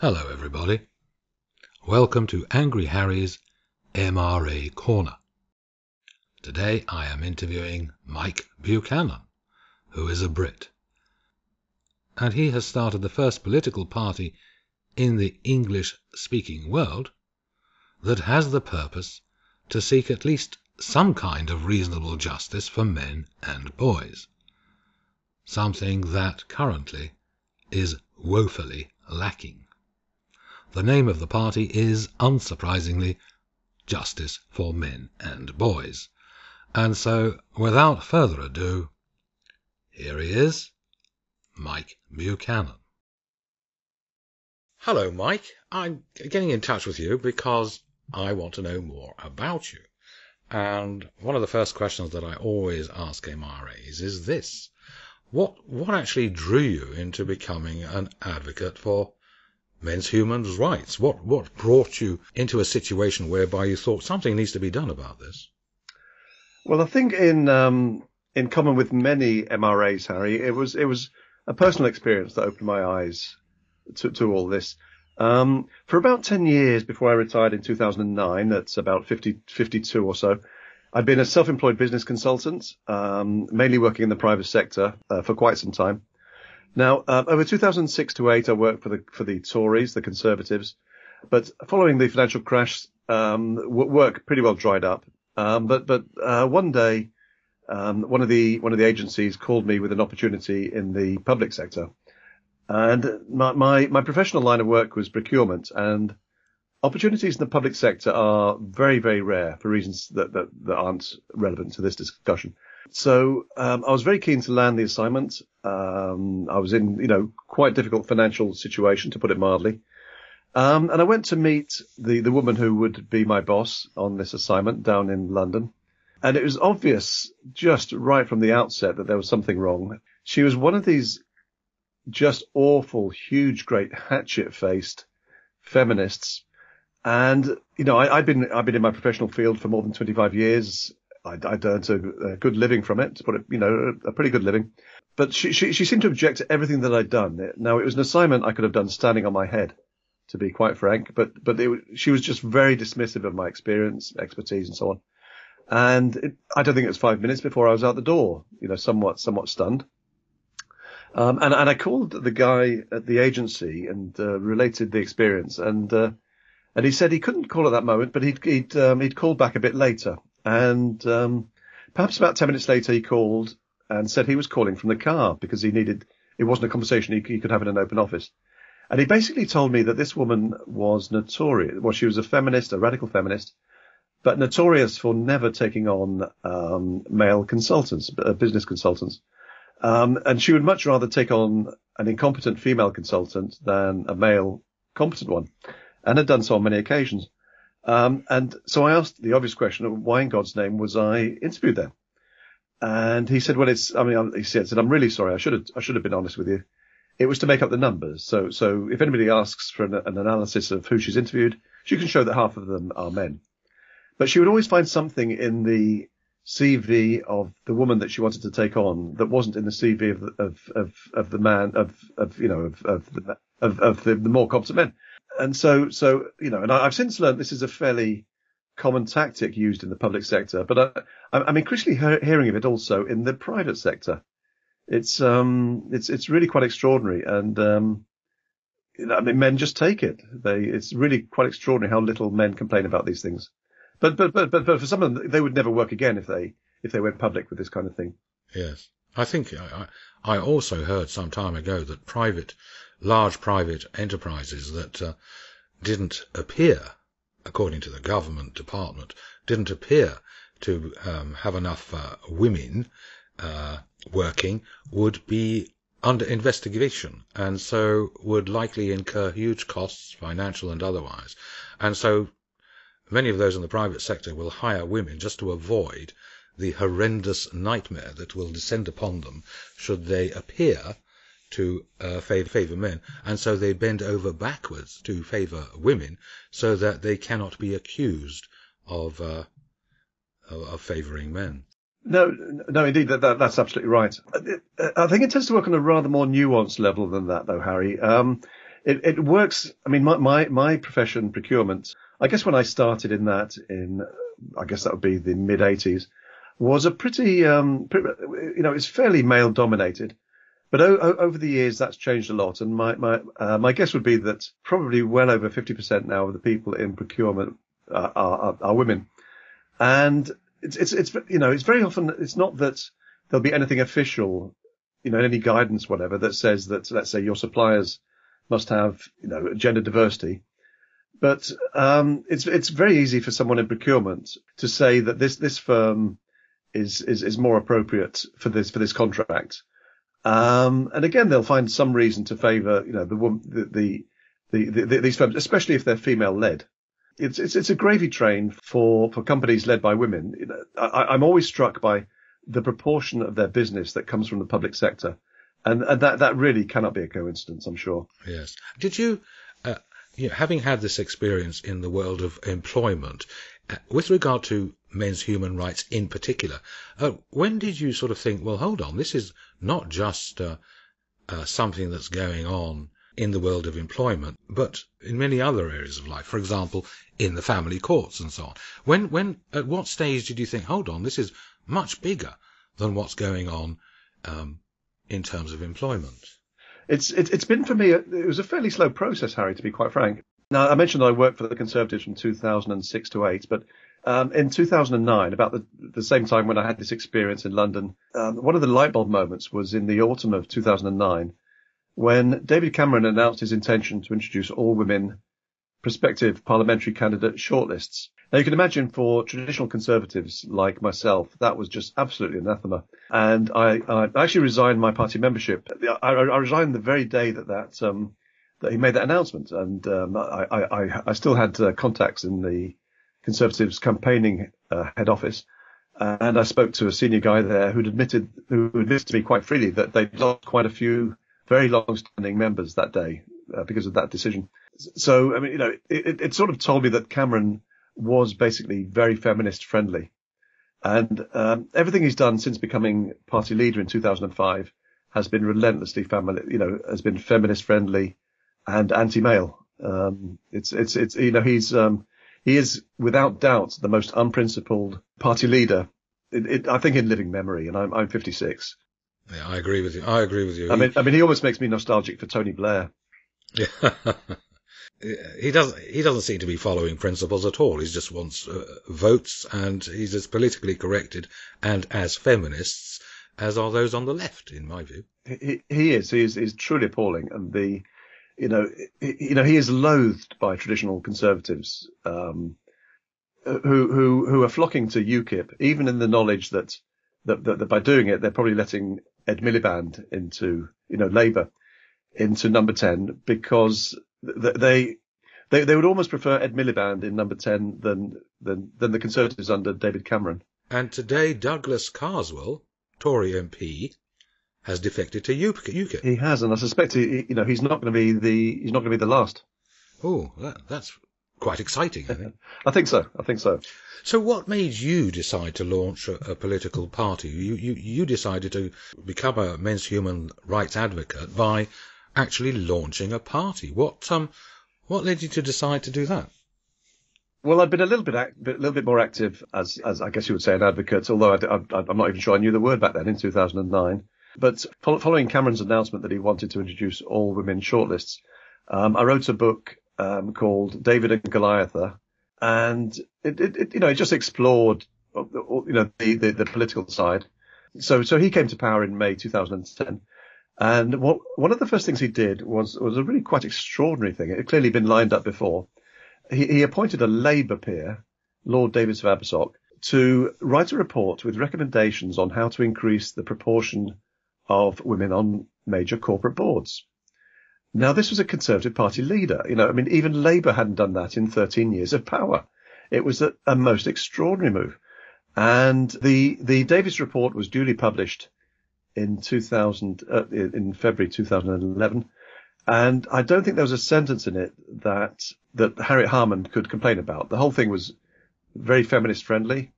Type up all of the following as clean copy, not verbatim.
Hello everybody. Welcome to Angry Harry's MRA Corner. Today I am interviewing Mike Buchanan, who is a Brit. And he has started the first political party in the English-speaking world that has the purpose to seek at least some kind of reasonable justice for men and boys. Something that currently is woefully lacking. The name of the party is, unsurprisingly, Justice for Men and Boys. And so, without further ado, here he is, Mike Buchanan. Hello, Mike. I'm getting in touch with you because I want to know more about you. And one of the first questions that I always ask MRAs is this. What actually drew you into becoming an advocate for men's human rights? What brought you into a situation whereby you thought something needs to be done about this? Well, I think in common with many MRAs, Harry, it was a personal experience that opened my eyes to all this. For about 10 years before I retired in 2009, that's about 52 or so, I'd been a self-employed business consultant, mainly working in the private sector for quite some time. Now, over 2006 to 8, I worked for the Tories, the Conservatives, but following the financial crash, work pretty well dried up. But one day, one of the agencies called me with an opportunity in the public sector, and my professional line of work was procurement, and opportunities in the public sector are very, very rare for reasons that aren't relevant to this discussion. So I was very keen to land the assignment. I was in, quite difficult financial situation, to put it mildly. And I went to meet the woman who would be my boss on this assignment down in London. And it was obvious just right from the outset that there was something wrong. She was one of these just awful, huge, great hatchet-faced feminists. And, I'd been in my professional field for more than 25 years. I'd earned a good living from it, to put it, a pretty good living. But she seemed to object to everything that I'd done. Now, it was an assignment I could have done standing on my head, to be quite frank. But she was just very dismissive of my experience, expertise, and so on. And I don't think it was 5 minutes before I was out the door, somewhat stunned. And I called the guy at the agency and related the experience. And he said he couldn't call at that moment, but he'd called back a bit later. And perhaps about 10 minutes later, he called and said he was calling from the car because it wasn't a conversation he could have in an open office. And he basically told me that this woman was notorious. Well, she was a feminist, a radical feminist, but notorious for never taking on male consultants, business consultants. And she would much rather take on an incompetent female consultant than a male competent one, and had done so on many occasions. And so I asked the obvious question of why in God's name was I interviewed there? And he said, he said, I'm really sorry. I should have been honest with you. It was to make up the numbers. So if anybody asks for an analysis of who she's interviewed, she can show that half of them are men. But she would always find something in the CV of the woman that she wanted to take on that wasn't in the CV of the man, of the more competent men. And so, and I've since learned this is a fairly common tactic used in the public sector, but I'm increasingly hearing of it also in the private sector. It's really quite extraordinary. And, men just take it. It's really quite extraordinary how little men complain about these things. But for some of them, they would never work again if they went public with this kind of thing. Yes. I think I also heard some time ago that large private enterprises that didn't appear, according to the government department, didn't appear to have enough women working would be under investigation, and so would likely incur huge costs, financial and otherwise. And so many of those in the private sector will hire women just to avoid the horrendous nightmare that will descend upon them should they appear to favour men, and so they bend over backwards to favour women so that they cannot be accused of favouring men. No, indeed, that's absolutely right. I think it tends to work on a rather more nuanced level than that, though, Harry. it works. I mean, my profession, procurement, I guess when I started in that I guess that would be the mid 80s, was a pretty, it's fairly male dominated. But over the years, that's changed a lot. And my guess would be that probably well over 50% now of the people in procurement are women. And it's very often, it's not that there'll be anything official, any guidance, whatever, that says that, let's say, your suppliers must have, gender diversity. But it's very easy for someone in procurement to say that this firm is more appropriate for this contract. And again, they'll find some reason to favour, these firms, especially if they're female led. It's a gravy train for companies led by women. I'm always struck by the proportion of their business that comes from the public sector. And that really cannot be a coincidence, I'm sure. Yes. Did you, having had this experience in the world of employment, with regard to men's human rights in particular, when did you sort of think, well, hold on, this is not just something that's going on in the world of employment, but in many other areas of life, for example, in the family courts and so on. At what stage did you think, hold on, this is much bigger than what's going on in terms of employment? It's been, for me, it was a fairly slow process, Harry, to be quite frank. Now, I mentioned I worked for the Conservatives from 2006 to 8, but in 2009, about the same time when I had this experience in London, one of the light bulb moments was in the autumn of 2009, when David Cameron announced his intention to introduce all women prospective parliamentary candidate shortlists. Now, you can imagine for traditional Conservatives like myself, that was just absolutely anathema. And I actually resigned my party membership. I resigned the very day that he made that announcement. And I still had contacts in the Conservatives campaigning head office. And I spoke to a senior guy there who admitted to me quite freely that they'd lost quite a few very long-standing members that day because of that decision. So, I mean, it sort of told me that Cameron was basically very feminist friendly. And everything he's done since becoming party leader in 2005 has been relentlessly has been feminist friendly and anti-male. He is without doubt the most unprincipled party leader, I think, in living memory. And I'm 56. Yeah, I agree with you. I mean, he almost makes me nostalgic for Tony Blair. Yeah. He doesn't seem to be following principles at all. He just wants votes, and he's as politically corrected and as feminists as are those on the left, in my view. He is truly appalling, and he is loathed by traditional Conservatives who are flocking to UKIP, even in the knowledge that by doing it they're probably letting Ed Miliband into Labour into number 10, because they would almost prefer Ed Miliband in number 10 than the Conservatives under David Cameron. And today, Douglas Carswell, Tory MP, has defected to UKIP. He has, and I suspect he's not going to be the last. Oh, that's quite exciting, I think. I think so. So what made you decide to launch a political party? You decided to become a men's human rights advocate by actually launching a party. What led you to decide to do that? Well, I'd been a little bit more active as I guess you would say, an advocate, although I'm not even sure I knew the word back then in 2009. But following Cameron's announcement that he wanted to introduce all women shortlists, I wrote a book called David and Goliath, and it just explored the political side. So he came to power in May 2010. And one of the first things he did was a really quite extraordinary thing. It had clearly been lined up before. He appointed a Labour peer, Lord Davis of Abersock, to write a report with recommendations on how to increase the proportion of women on major corporate boards. Now, this was a Conservative Party leader. Even Labour hadn't done that in 13 years of power. It was a most extraordinary move. And the Davis report was duly published in February 2011, and I don't think there was a sentence in it that Harriet Harman could complain about. The whole thing was very feminist friendly.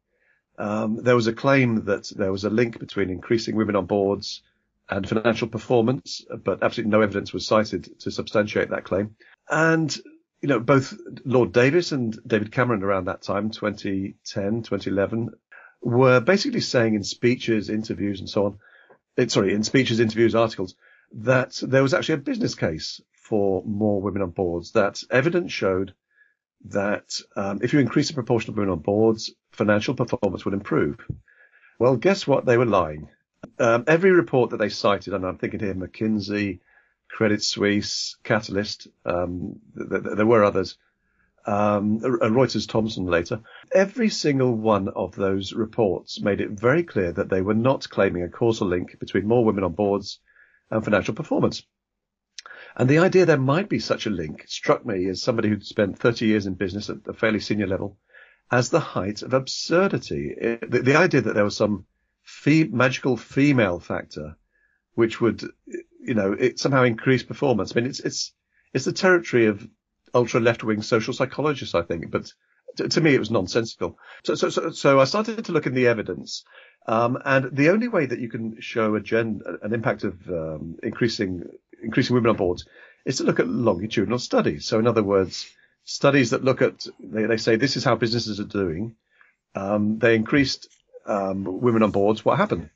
There was a claim that there was a link between increasing women on boards and financial performance, but absolutely no evidence was cited to substantiate that claim. And, both Lord Davis and David Cameron around that time, 2010, 2011, were basically saying in speeches, interviews and so on, in speeches, interviews, articles, that there was actually a business case for more women on boards, that evidence showed that if you increase the proportion of women on boards, financial performance would improve. Well, guess what? They were lying. Every report that they cited, and I'm thinking here McKinsey, Credit Suisse, Catalyst, there were others, Reuters Thomson later, every single one of those reports made it very clear that they were not claiming a causal link between more women on boards and financial performance. And the idea there might be such a link struck me, as somebody who'd spent 30 years in business at a fairly senior level, as the height of absurdity. The idea that there was some magical female factor which would, it somehow increase performance. I mean, it's the territory of ultra left-wing social psychologists, I think, but to me it was nonsensical. So I started to look in the evidence, and the only way that you can show an impact of increasing women on boards is to look at longitudinal studies. So in other words, studies that look at, they say this is how businesses are doing. They increased women on boards. What happened?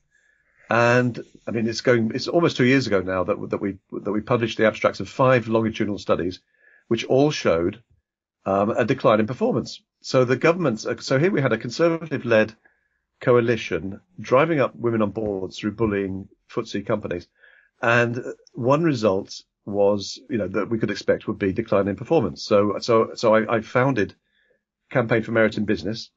And I mean, it's almost 2 years ago now that we published the abstracts of 5 longitudinal studies, which all showed a decline in performance. So the government, so here we had a conservative-led coalition driving up women on boards through bullying FTSE companies, and one result was, that we could expect would be decline in performance. So I founded Campaign for Merit in Business.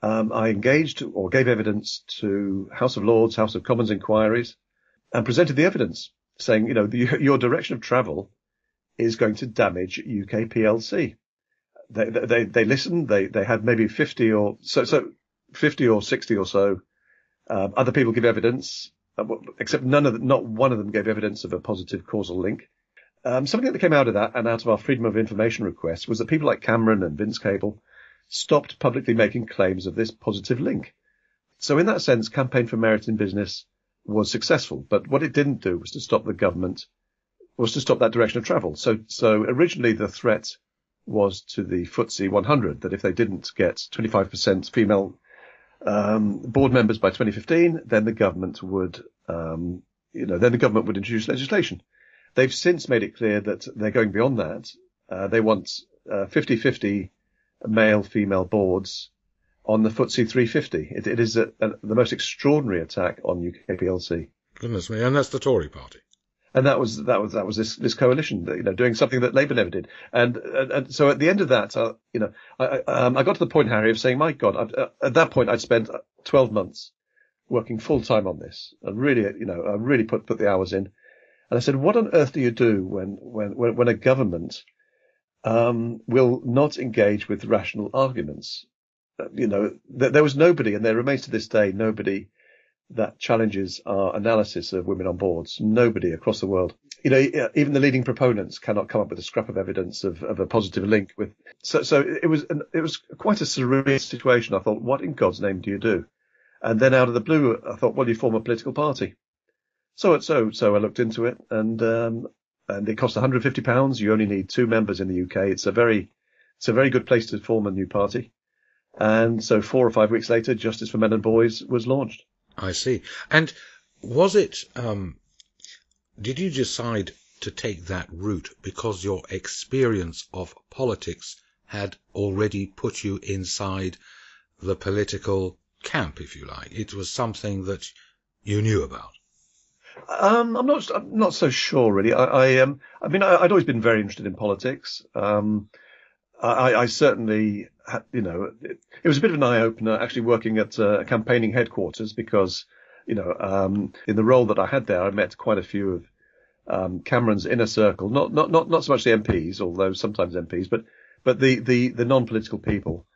I engaged or gave evidence to House of Lords, House of Commons inquiries, and presented the evidence saying, your direction of travel is going to damage UK PLC. They listened. They had maybe 50 or 60 or so. Other people give evidence, except not one of them gave evidence of a positive causal link. Something that came out of that and out of our Freedom of Information request was that people like Cameron and Vince Cable stopped publicly making claims of this positive link. So in that sense, Campaign for Merit in Business was successful. But what it didn't do was to stop the government, was to stop that direction of travel. So originally the threat was to the FTSE 100, that if they didn't get 25% female board members by 2015, then the government would, introduce legislation. They've since made it clear that they're going beyond that. They want 50-50 male-female boards on the FTSE 350. It is the most extraordinary attack on UK PLC. Goodness me, and that's the Tory party. And that was this coalition, doing something that Labour never did. And so at the end of that, I got to the point, Harry, of saying, my God, at that point I'd spent 12 months working full time on this. I really put the hours in. And I said, what on earth do you do when a government will not engage with rational arguments? There was nobody, and there remains to this day nobody that challenges our analysis of women on boards. Nobody across the world. Even the leading proponents cannot come up with a scrap of evidence of a positive link with. So it was quite a surreal situation. I thought, what in God's name do you do? And then out of the blue, I thought, well, you form a political party. So I looked into it, and it costs £150. You only need 2 members in the UK. It's a very good place to form a new party. And so 4 or 5 weeks later, Justice for Men and Boys was launched. I see. And was it, did you decide to take that route because your experience of politics had already put you inside the political camp, if you like? It was something that you knew about. I'm not so sure, really. I'd always been very interested in politics. I certainly had, it was a bit of an eye-opener actually working at campaigning headquarters because, in the role that I had there, I met quite a few of Cameron's inner circle, not so much the MPs, although sometimes MPs, but the non-political people.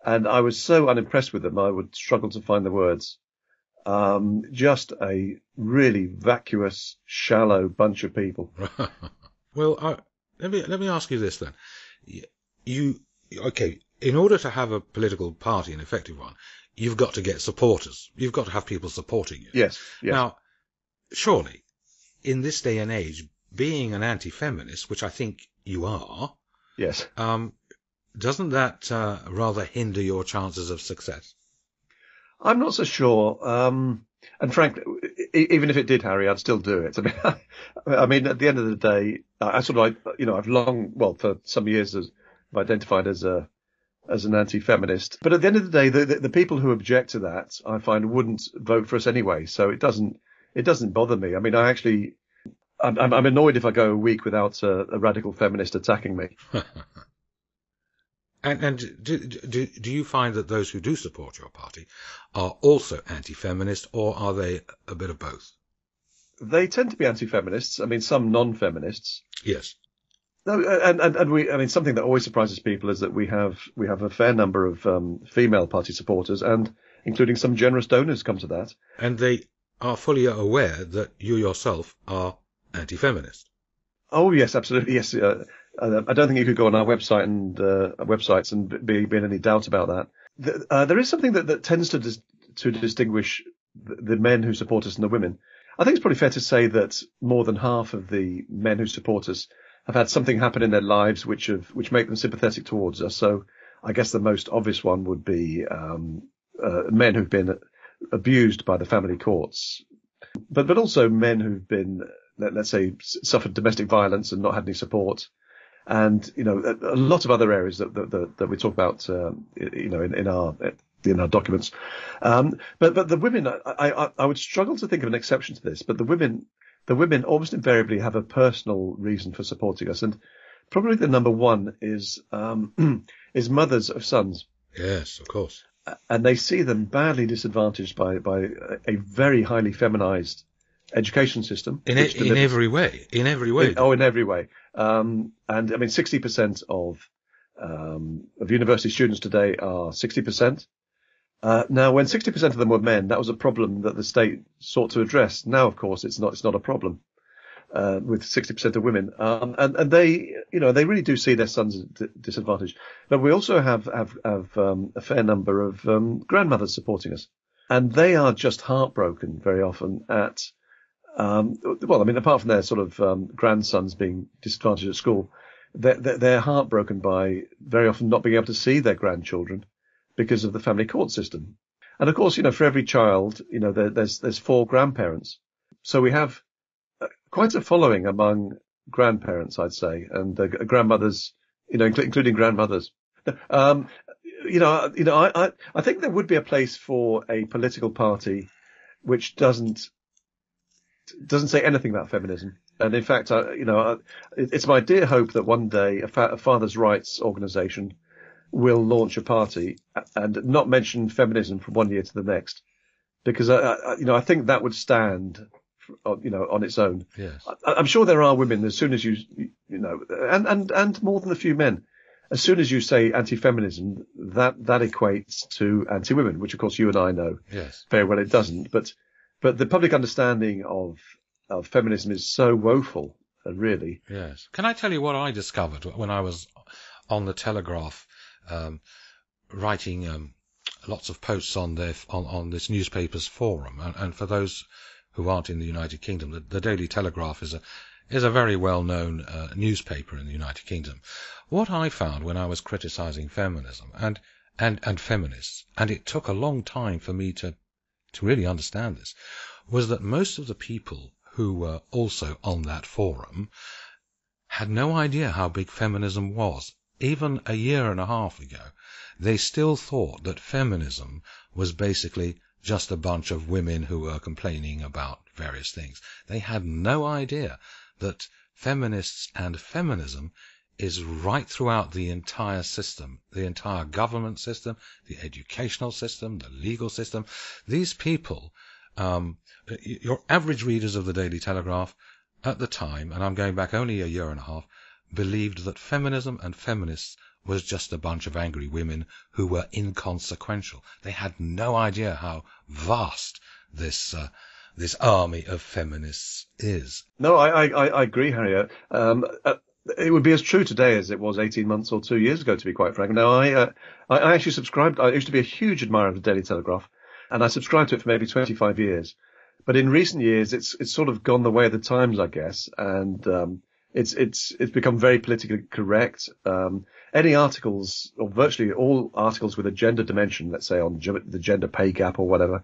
And I was so unimpressed with them, I would struggle to find the words. Just a really vacuous, shallow bunch of people. Well, let me ask you this then. In order to have a political party, an effective one, you've got to get supporters. You've got to have people supporting you. Yes. Now, surely in this day and age, being an anti-feminist, which I think you are, Yes. doesn't that rather hinder your chances of success? I'm not so sure. And frankly, even if it did, Harry, I'd still do it. I mean, at the end of the day, I've long, well, for some years, I've identified as an anti-feminist. But at the end of the day, the people who object to that, I find, wouldn't vote for us anyway. So it doesn't bother me. I mean, I'm annoyed if I go a week without a radical feminist attacking me. And do you find that those who do support your party are also anti-feminist, or are they a bit of both? They tend to be anti-feminists. I mean, some non-feminists. Yes. No, and I mean, something that always surprises people is that we have a fair number of female party supporters, and including some generous donors come to that. And they are fully aware that you yourself are anti-feminist. Oh yes, absolutely, yes. I don't think you could go on our website and websites and be in any doubt about that. There is something that tends to distinguish the men who support us and the women. I think it's probably fair to say that more than half of the men who support us have had something happen in their lives which make them sympathetic towards us. So I guess the most obvious one would be men who've been abused by the family courts, but also men who've been, let's say, suffered domestic violence and not had any support. And, a lot of other areas that we talk about, in our documents. But the women, I would struggle to think of an exception to this, but the women almost invariably have a personal reason for supporting us. And probably the number one is mothers of sons. Yes, of course. And they see them badly disadvantaged by a very highly feminized education system. In every way. In every way. In every way. And I mean, 60% of university students today are 60%. Now, when 60% of them were men, that was a problem that the state sought to address. Now, of course, it's not a problem with 60% of women. And they really do see their sons disadvantaged. But we also have a fair number of grandmothers supporting us, and they are just heartbroken very often at. Apart from their sort of grandsons being disadvantaged at school, they're heartbroken by very often not being able to see their grandchildren because of the family court system. And of course, for every child, there's 4 grandparents. So we have quite a following among grandparents, I'd say, and grandmothers, including grandmothers. I think there would be a place for a political party which doesn't say anything about feminism. And in fact, it's my dear hope that one day a father's rights organization will launch a party and not mention feminism from one year to the next, because I think that would stand, on its own. Yes. I'm sure there are women, as soon as and more than a few men, as soon as you say anti-feminism, that equates to anti-women, which of course you and I know. Yes. Very well it doesn't, but the public understanding of feminism is so woeful, really. Yes. Can I tell you what I discovered when I was on the Telegraph, writing lots of posts on this newspaper's forum, and for those who aren't in the United Kingdom, the Daily Telegraph is a very well-known newspaper in the United Kingdom. What I found when I was criticizing feminism and feminists, and it took a long time for me to really understand this, was that most of the people who were also on that forum had no idea how big feminism was. Even a year and a half ago, they still thought that feminism was basically just a bunch of women who were complaining about various things. They had no idea that feminists and feminism is right throughout the entire system, the entire government system, the educational system, the legal system. These people, your average readers of the Daily Telegraph at the time, and I'm going back only a year and a half, believed that feminism and feminists was just a bunch of angry women who were inconsequential. They had no idea how vast this army of feminists is. No, I agree, Harry. It would be as true today as it was 18 months or 2 years ago, to be quite frank. Now, I actually subscribed. I used to be a huge admirer of the Daily Telegraph, and I subscribed to it for maybe 25 years. But in recent years, it's sort of gone the way of the times, I guess, and it's become very politically correct. Any articles, or virtually all articles with a gender dimension, let's say on the gender pay gap or whatever,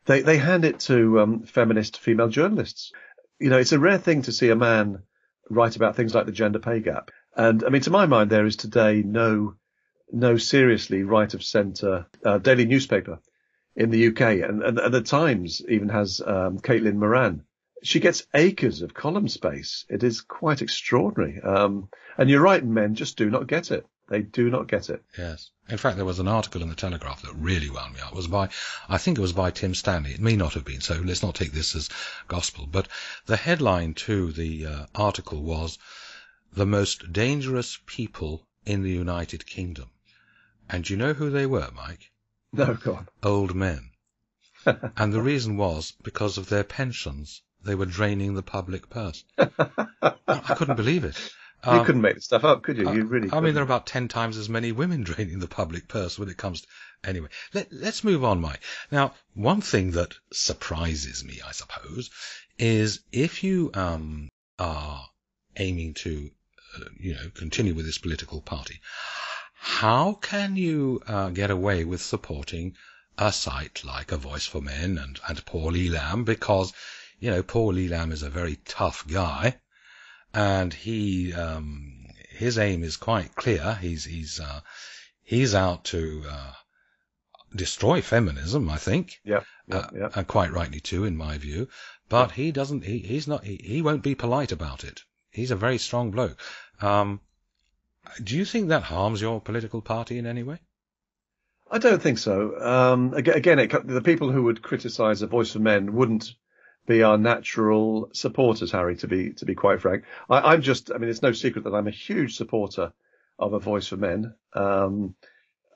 they hand it to feminist female journalists. It's a rare thing to see a man write about things like the gender pay gap. And I mean, to my mind, there is today no seriously right of centre daily newspaper in the UK, and the Times even has Caitlin Moran. She gets acres of column space. It is quite extraordinary. And you're right, men just do not get it. They do not get it. Yes. In fact, there was an article in the Telegraph that really wound me up. I think it was by Tim Stanley. It may not have been, so let's not take this as gospel. But the headline to the article was, "The most dangerous people in the United Kingdom." And do you know who they were, Mike? No, go on. Old men. And the reason was because of their pensions. They were draining the public purse. I couldn't believe it. You couldn't make this stuff up, could you? You really couldn't. I mean, there are about 10 times as many women draining the public purse when it comes to... Anyway, let's move on, Mike. Now, one thing that surprises me, I suppose, is if you are aiming to, continue with this political party, how can you get away with supporting a site like A Voice for Men and Paul Elam? Because, Paul Elam is a very tough guy, and his aim is quite clear. He's out to destroy feminism, I think. Yeah. And quite rightly too, in my view. But he won't be polite about it. He's a very strong bloke. Do you think that harms your political party in any way? I don't think so. Again, the people who would criticise A Voice for Men wouldn't be our natural supporters, Harry, to be quite frank. It's no secret that I'm a huge supporter of A Voice for Men.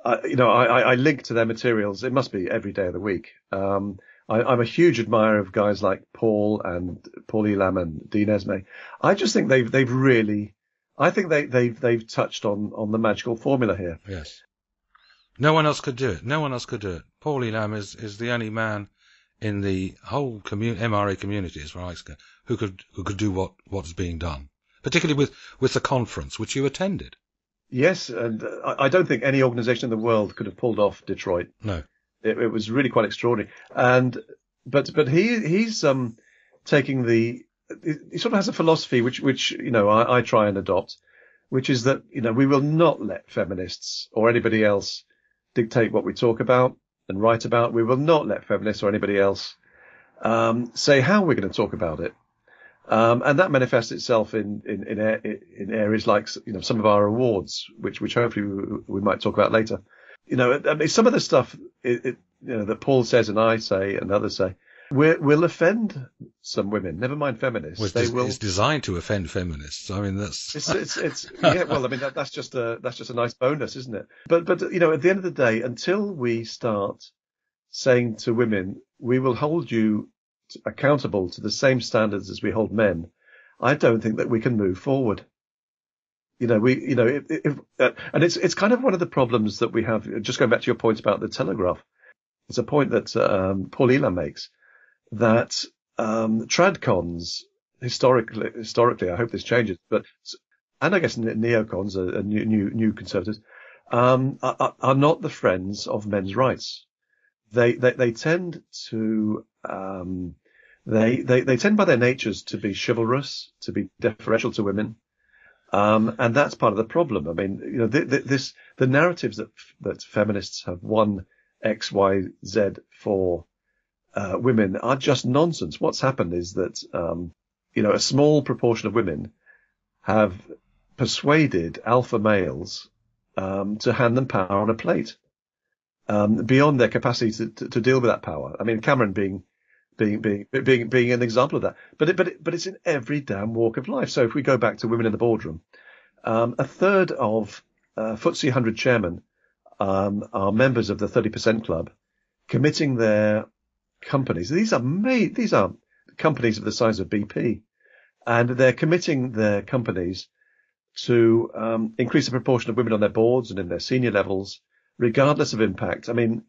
I link to their materials. It must be every day of the week. I'm a huge admirer of guys like Paul Elam and Dean Esme. I just think they've touched on the magical formula here. Yes. No one else could do it. Paul Elam is the only man in the whole MRA community, as far as I can, who could do what is being done, particularly with the conference which you attended. Yes, and I don't think any organisation in the world could have pulled off Detroit. No, it was really quite extraordinary. But he's taking he sort of has a philosophy which I try and adopt, which is that we will not let feminists or anybody else dictate what we talk about and write about. We will not let feminists or anybody else say how we're going to talk about it. And that manifests itself in areas like some of our awards, which hopefully we might talk about later. Some of the stuff that Paul says and I say and others say will offend some women. Never mind feminists. It's designed to offend feminists. I mean, that's yeah. Well, I mean that's just a nice bonus, isn't it? But at the end of the day, until we start saying to women, we will hold you accountable to the same standards as we hold men, I don't think that we can move forward. And it's kind of one of the problems that we have. Just going back to your point about the Telegraph, it's a point that Paul Elam makes, that tradcons historically, I hope this changes, and I guess neocons, new conservatives, are not the friends of men's rights. They tend to they tend by their natures to be chivalrous, to be deferential to women, and that's part of the problem. I mean, the narratives that feminists have won X, Y, Z for women are just nonsense. What's happened is that a small proportion of women have persuaded alpha males to hand them power on a plate. Beyond their capacity to deal with that power. I mean, Cameron being an example of that. But it's in every damn walk of life. So if we go back to women in the boardroom, a third of FTSE 100 chairmen are members of the 30% club, committing their companies. These are companies of the size of BP, and they're committing their companies to increase the proportion of women on their boards and in their senior levels, regardless of impact. I mean,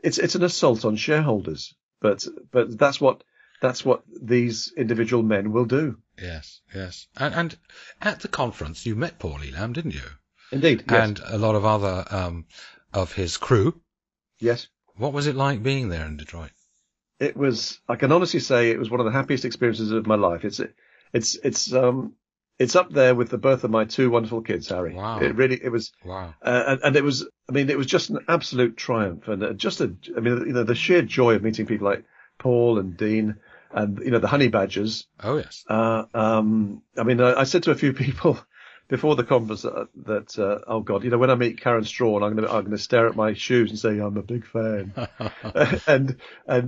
it's an assault on shareholders, but that's what that's what these individual men will do. Yes, yes. And at the conference, you met Paul Elam, didn't you? Indeed, yes. And a lot of other of his crew. Yes. What was it like being there in Detroit? It was, I can honestly say, it was one of the happiest experiences of my life. It's up there with the birth of my two wonderful kids, Harry. Wow. It was, Wow. And it was, I mean, it was just an absolute triumph, and the sheer joy of meeting people like Paul and Dean and, the honey badgers. Oh, yes. I said to a few people before the conference that oh God, when I meet Karen Strawn, I'm going to stare at my shoes and say I'm a big fan. and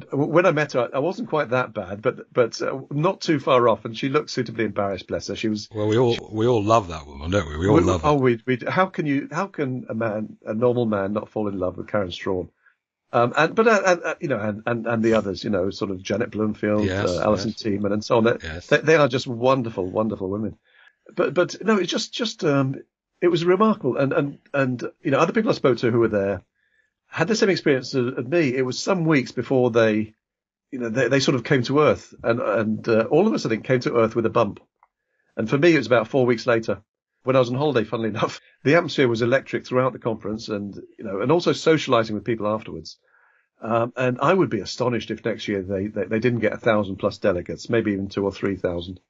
when I met her, I wasn't quite that bad, but not too far off. And she looked suitably embarrassed. Bless her. She was. Well, we all love that woman, don't we? We all love her. Oh, we. How can a normal man, not fall in love with Karen Strawn? And the others, sort of Janet Bloomfield, Yes, Alison yes. Tiemann, and so on. Yes. They are just wonderful, wonderful women. But no, it's just it was remarkable. And other people I spoke to who were there had the same experience as me. It was some weeks before they sort of came to earth, and all of us, I think, came to earth with a bump. And for me, it was about 4 weeks later. When I was on holiday, funnily enough, the atmosphere was electric throughout the conference, and also socializing with people afterwards. And I would be astonished if next year they didn't get 1,000+ delegates, maybe even 2,000 or 3,000.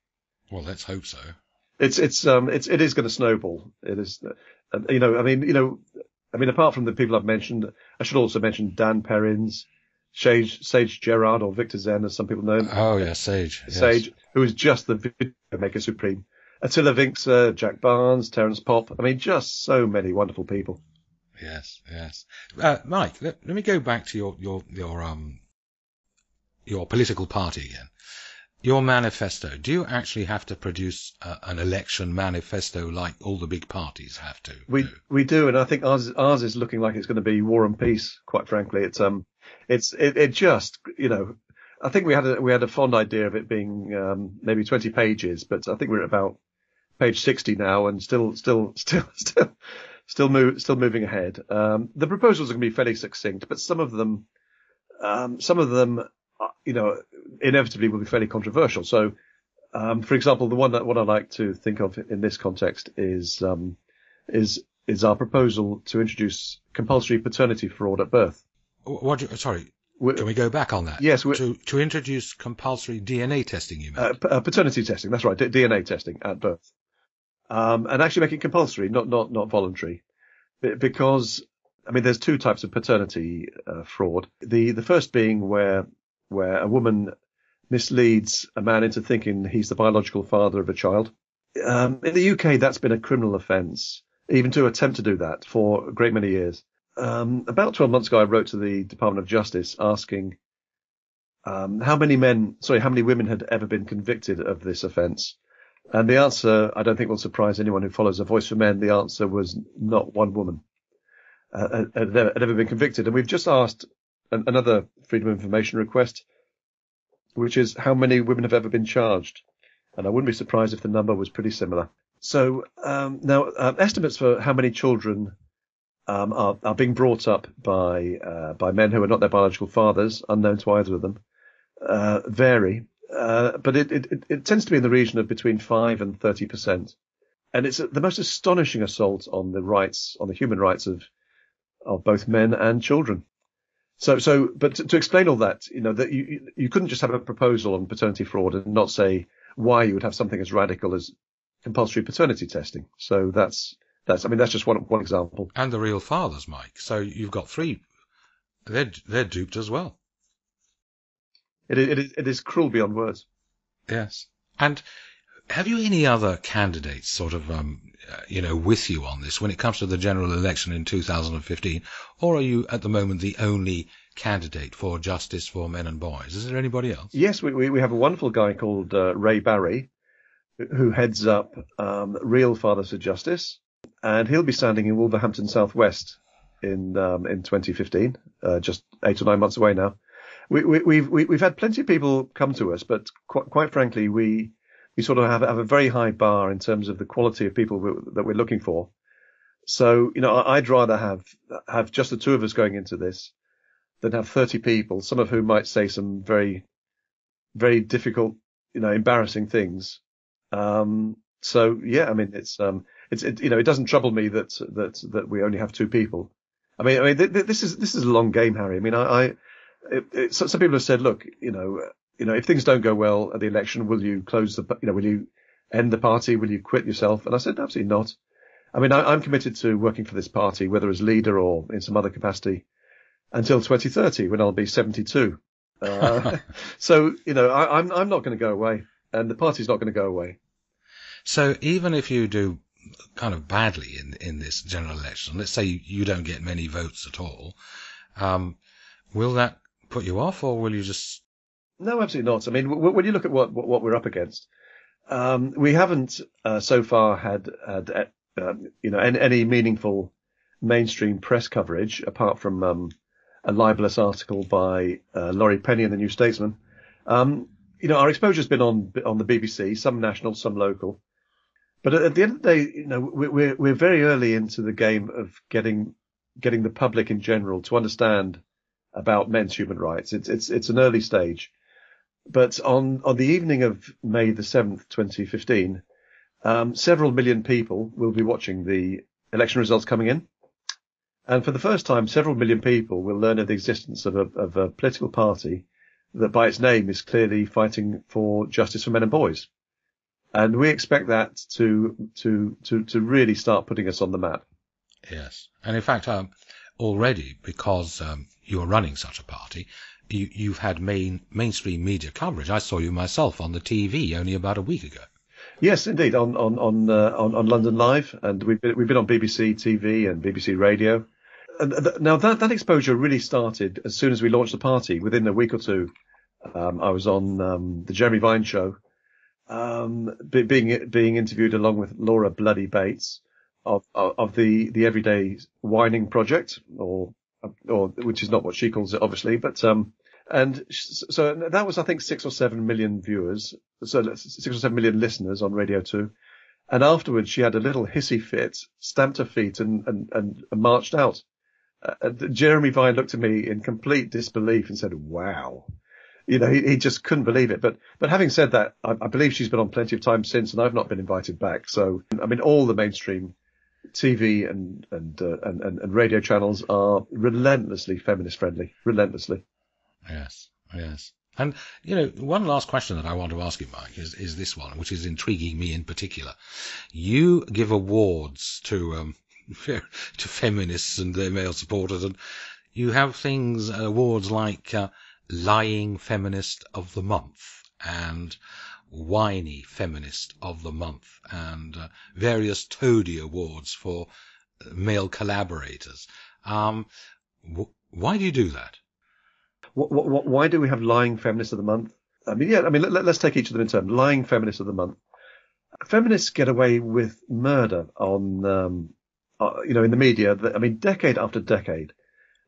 Well, let's hope so. It is going to snowball. It is, apart from the people I've mentioned, I should also mention Dan Perrins, Sage Gerard, or Victor Zen, as some people know him. Oh, yeah, Sage. Yes. Sage, who is just the video maker supreme. Attila Vinkser, Jack Barnes, Terence Pop. I mean, just so many wonderful people. Yes, yes. Mike, let me go back to your political party again. Your manifesto. Do you actually have to produce an election manifesto like all the big parties have to? We do, and I think ours is looking like it's going to be War and Peace. Quite frankly, it just I think we had a fond idea of it being maybe 20 pages, but I think we're at about page 60 now, and still moving ahead. The proposals are going to be fairly succinct, but some of them, inevitably will be fairly controversial. So, for example, the one I like to think of in this context is our proposal to introduce compulsory paternity fraud at birth. Can we go back on that? Yes. To introduce compulsory DNA testing, you meant? Paternity testing. That's right. DNA testing at birth. And actually make it compulsory, not voluntary. Because, there's two types of paternity fraud. The first being where a woman misleads a man into thinking he's the biological father of a child. In the UK, that's been a criminal offence, even to attempt to do that for a great many years. About 12 months ago, I wrote to the Department of Justice asking how many women had ever been convicted of this offence. And the answer, I don't think will surprise anyone who follows A Voice for Men. The answer was not one woman had ever been convicted. And we've just asked another Freedom of Information request, which is how many women have ever been charged. And I wouldn't be surprised if the number was pretty similar. So now estimates for how many children are being brought up by men who are not their biological fathers, unknown to either of them, vary. But it tends to be in the region of between 5 and 30%. And it's the most astonishing assault on the human rights of both men and children. But to explain all that, that you couldn't just have a proposal on paternity fraud and not say why you would have something as radical as compulsory paternity testing. So that's just one example. And the real fathers, Mike. So you've got three. They're duped as well. It is cruel beyond words. Yes. And have you any other candidates sort of, with you on this when it comes to the general election in 2015? Or are you at the moment the only candidate for justice for men and boys? Is there anybody else? Yes, we have a wonderful guy called Ray Barry, who heads up Real Fathers for Justice. And he'll be standing in Wolverhampton South West in 2015, just 8 or 9 months away now. We've had plenty of people come to us, but quite frankly, we sort of have a very high bar in terms of the quality of people that we're looking for. So, I'd rather have just the two of us going into this than have 30 people, some of whom might say some very, very difficult, embarrassing things. So yeah, I mean, it doesn't trouble me that we only have two people. This is a long game, Harry. I mean, some people have said, look, if things don't go well at the election, will you will you end the party? Will you quit yourself? And I said, absolutely not. I mean, I'm committed to working for this party, whether as leader or in some other capacity, until 2030, when I'll be 72. So, I'm not going to go away, and the party's not going to go away. So even if you do kind of badly in this general election, let's say you don't get many votes at all, will that put you off, or will you just... No, absolutely not. I mean, when you look at what we're up against, we haven't so far had any meaningful mainstream press coverage apart from a libelous article by Laurie Penny in the New Statesman. Our exposure's been on the BBC, some national, some local. But at the end of the day, we're very early into the game of getting the public in general to understand about men's human rights. It's an early stage. But on the evening of May the 7th, 2015, several million people will be watching the election results coming in. And for the first time, several million people will learn of the existence of a political party that by its name is clearly fighting for justice for men and boys. And we expect that to really start putting us on the map. Yes. And in fact, already, because you are running such a party, you've had mainstream media coverage. I saw you myself on the TV only about a week ago. Yes, indeed, on London Live, and we've been on BBC TV and BBC Radio. And now that exposure really started as soon as we launched the party. Within a week or two, I was on the Jeremy Vine show, being interviewed along with Laura Bloody Bates of the Everyday Whining Project, or which is not what she calls it, obviously, but and so that was, I think, 6 or 7 million viewers, so 6 or 7 million listeners on Radio 2. And afterwards, she had a little hissy fit, stamped her feet, and marched out. Jeremy Vine looked at me in complete disbelief and said, "Wow." He just couldn't believe it. But having said that, I believe she's been on plenty of times since, and I've not been invited back. So, I mean, all the mainstream TV and radio channels are relentlessly feminist friendly, relentlessly. Yes, yes. And, one last question that I want to ask you, Mike, is this one, which is intriguing me in particular. You give awards to feminists and their male supporters, and you have awards like Lying Feminist of the Month and Whiny Feminist of the Month, and various Toady awards for male collaborators. Why do you do that? Why do we have Lying Feminist of the Month? Let's take each of them in turn. Lying Feminist of the Month. Feminists get away with murder on, in the media. Decade after decade,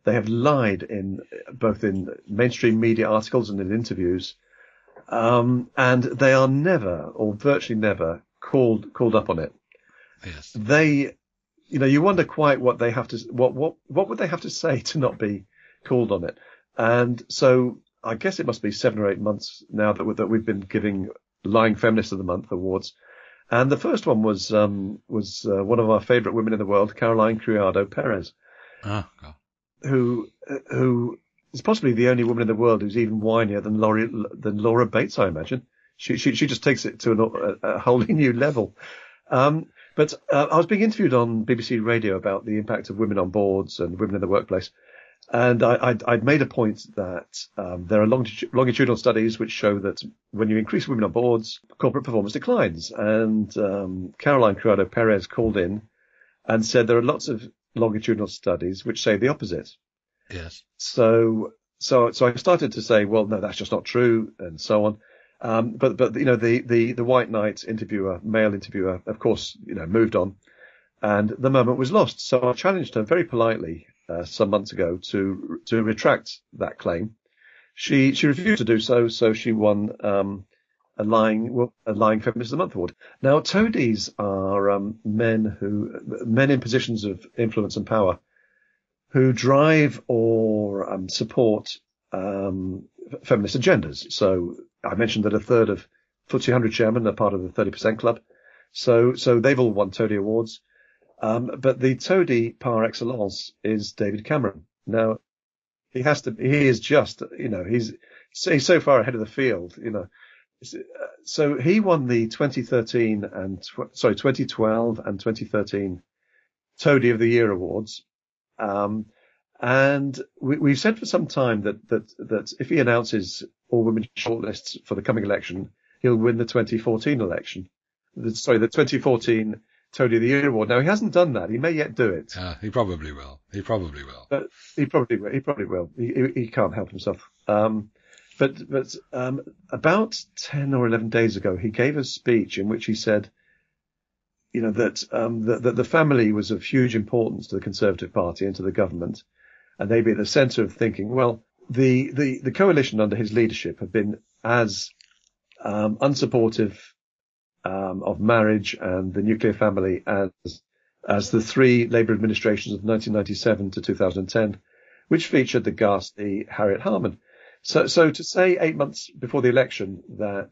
they have lied both in mainstream media articles and in interviews, and they are never, or virtually never, called up on it. Yes. They, you wonder quite what they have to, what would they have to say to not be called on it. And so I guess it must be 7 or 8 months now that we've been giving Lying Feminist of the Month awards. And the first one was one of our favourite women in the world, Caroline Criado Perez, who is possibly the only woman in the world who's even whinier than Laura Bates, I imagine. She just takes it to a wholly new level. But I was being interviewed on BBC Radio about the impact of women on boards and women in the workplace. And I'd made a point that there are longitudinal studies which show that when you increase women on boards, corporate performance declines. And Caroline Criado Perez called in and said there are lots of longitudinal studies which say the opposite. Yes. So I started to say, well, no, that's just not true, and so on. But the white knight interviewer, male interviewer, of course, moved on, and the moment was lost. So I challenged her very politely some months ago to retract that claim. She refused to do so, so she won a Lying Feminist of the Month award. Now, toadies are men in positions of influence and power who drive or support feminist agendas. So I mentioned that a third of FTSE 100 chairmen are part of the 30% club. So they've all won Toady awards. But the Toady par excellence is David Cameron. Now, he is just, he's so far ahead of the field, So he won the 2012 and 2013 Toady of the Year awards. And we've said for some time that if he announces all women shortlists for the coming election, he'll win the 2014 election. The 2014 Toady of the Year award. Now, he hasn't done that. He may yet do it. He probably will. He probably will. He can't help himself. But about 10 or 11 days ago, he gave a speech in which he said, that the family was of huge importance to the Conservative Party and to the government, and they'd be at the centre of thinking. Well, the coalition under his leadership have been as unsupportive of marriage and the nuclear family as the three Labour administrations of 1997 to 2010, which featured the ghastly Harriet Harman. So to say 8 months before the election that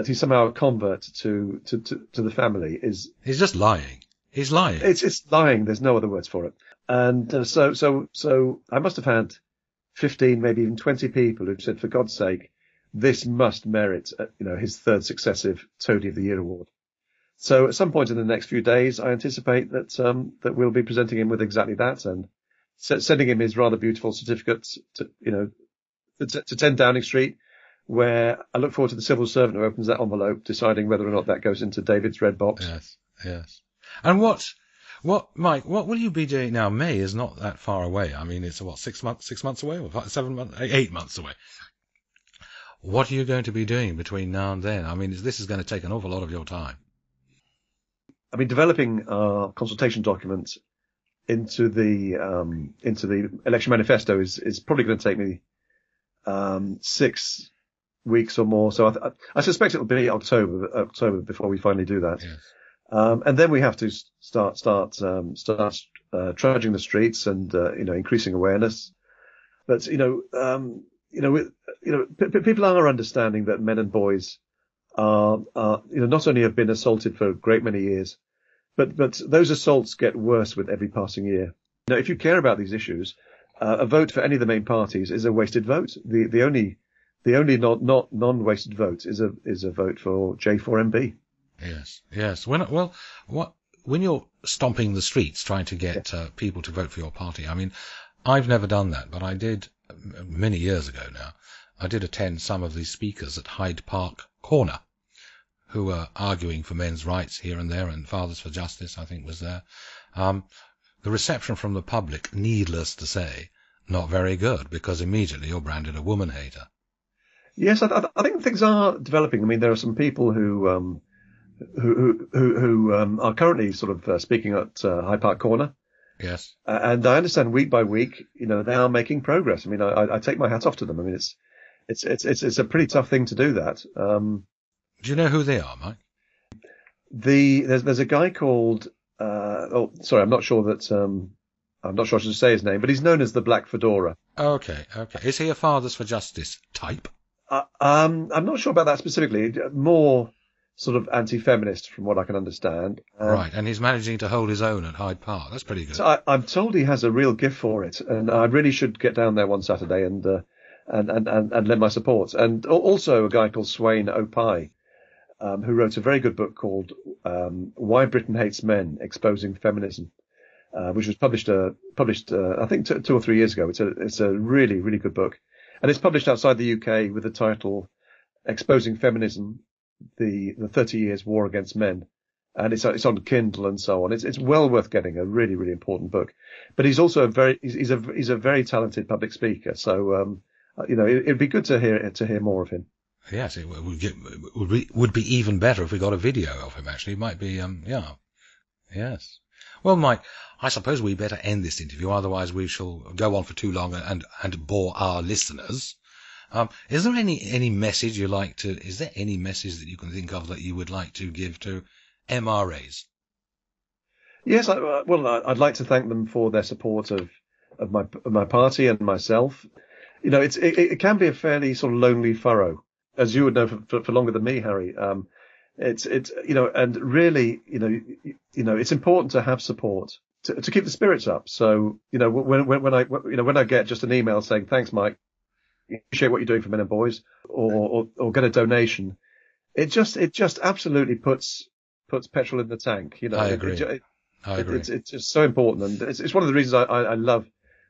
he's somehow a convert to the family he's just lying. He's lying. It's lying. There's no other words for it. And so I must have had 15, maybe even 20 people who said, for God's sake, this must merit, his third successive Toady of the Year award. So at some point in the next few days, I anticipate that we'll be presenting him with exactly that and sending him his rather beautiful certificate to 10 Downing Street, where I look forward to the civil servant who opens that envelope, deciding whether or not that goes into David's red box. Yes. And Mike, what will you be doing now? May is not that far away. I mean, it's 6 months away, or 7 months, 8 months away. What are you going to be doing between now and then? I mean, this is going to take an awful lot of your time. I mean, developing our consultation document into the election manifesto is probably going to take me 6 weeks or more. So I suspect it'll be October before we finally do that. Yes. And then we have to start trudging the streets and increasing awareness. But people are understanding that men and boys are not only have been assaulted for a great many years, but those assaults get worse with every passing year. Now, if you care about these issues, a vote for any of the main parties is a wasted vote. The only not non-wasted vote is a vote for J4MB. Yes. When you're stomping the streets trying to get people to vote for your party, I mean, I've never done that, but I did many years ago now. I did attend some of these speakers at Hyde Park Corner who were arguing for men's rights here and there, and Fathers for Justice, I think, was there. The reception from the public, needless to say, not very good, because immediately you're branded a woman hater. Yes, I think things are developing. I mean, there are some people who are currently sort of speaking at Hyde Park Corner. Yes. And I understand week by week, they are making progress. I mean, I take my hat off to them. I mean, it's a pretty tough thing to do that. Do you know who they are, Mike? There's a guy called, I'm not sure I should say his name, but he's known as the Black Fedora. Okay. Is he a Fathers for Justice type? I'm not sure about that specifically. More sort of anti-feminist, from what I can understand. Right, and he's managing to hold his own at Hyde Park. That's pretty good. So I'm told he has a real gift for it, and I really should get down there one Saturday and lend my support. And also a guy called Swain Opie, who wrote a very good book called Why Britain Hates Men: Exposing Feminism, which was published I think 2 or 3 years ago. It's a really, really good book, and it's published outside the UK with the title Exposing Feminism: The 30 Years War Against Men, and it's on Kindle and so on. It's well worth getting. A really, really important book. But he's also he's a very talented public speaker. So it'd be good to hear more of him. Yes, it would be even better if we got a video of him. Actually, it might be. Yes. Well, Mike, I suppose we better end this interview. Otherwise, we shall go on for too long and bore our listeners. Is there any message you like to? Is there any message that you can think of that you would like to give to MRAs? Yes, I'd like to thank them for their support of my party and myself. it can be a fairly sort of lonely furrow, as you would know for longer than me, Harry. And really, it's important to have support to keep the spirits up. So, when I get just an email saying, thanks, Mike, appreciate what you're doing for men and boys, or get a donation, it just absolutely puts petrol in the tank. I agree. I agree. It's just so important. And it's one of the reasons I love,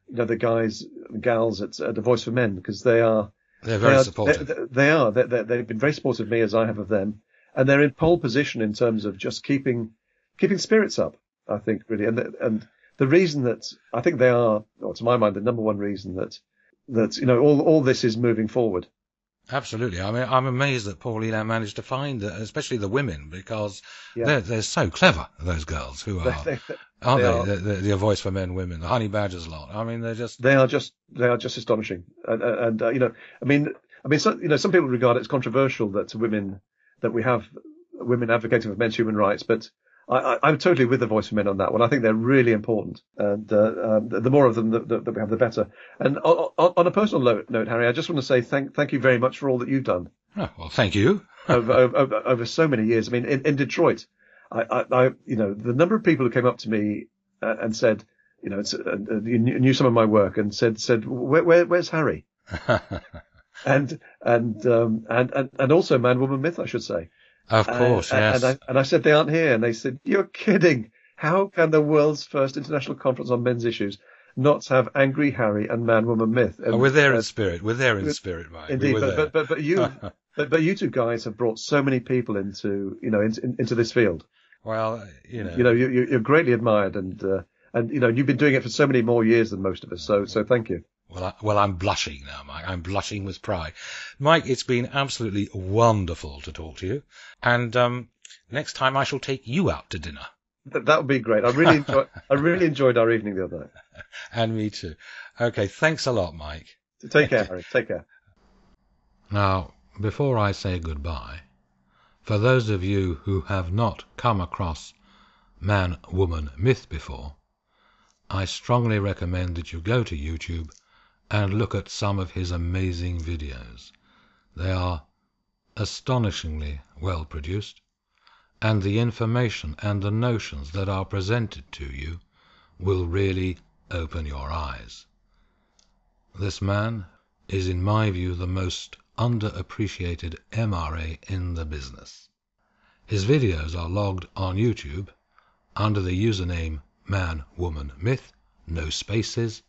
the guys and gals at The Voice for Men, because they're very supportive. They've been very supportive of me as I have of them. And they're in pole position in terms of just keeping spirits up, I think, really. And the reason that I think they are, or to my mind, the number one reason that all this is moving forward. Absolutely. I mean, I'm amazed that Paulina managed to find, especially the women, because they're so clever, those girls who are, aren't they? The Voice for Men women, the Honey Badgers lot. I mean, they are just astonishing. And some people regard it as controversial that we have women advocating for men's human rights, but I'm totally with the Voice for Men on that one. I think they're really important, and the more of them that we have, the better. And on a personal note, Harry, I just want to say thank you very much for all that you've done. Oh, well, thank you. over so many years. I mean, in Detroit, the number of people who came up to me and said, you knew some of my work and said, where's Harry? and also Man, Woman, Myth, I should say. Of course, yes. And I said, they aren't here. And they said, you're kidding. How can the world's first international conference on men's issues not have Angry Harry and Man, Woman, Myth? And, we're there in spirit. We're there in spirit, Mike. Indeed. But you two guys have brought so many people into this field. Well, you're greatly admired, and you've been doing it for so many more years than most of us. So thank you. Well, I'm blushing now, Mike. I'm blushing with pride. Mike, it's been absolutely wonderful to talk to you. And next time I shall take you out to dinner. That would be great. I really enjoyed our evening the other night. And me too. Okay, thanks a lot, Mike. Take care, Harry. Take care. Now, before I say goodbye, for those of you who have not come across Man, Woman, Myth before, I strongly recommend that you go to YouTube and look at some of his amazing videos. They are astonishingly well produced, and the information and the notions that are presented to you will really open your eyes. This man is, in my view, the most underappreciated MRA in the business. His videos are logged on YouTube under the username Man, Woman, Myth, no spaces,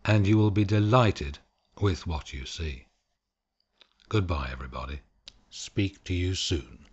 and you will be delighted with what you see. Goodbye, everybody. Speak to you soon.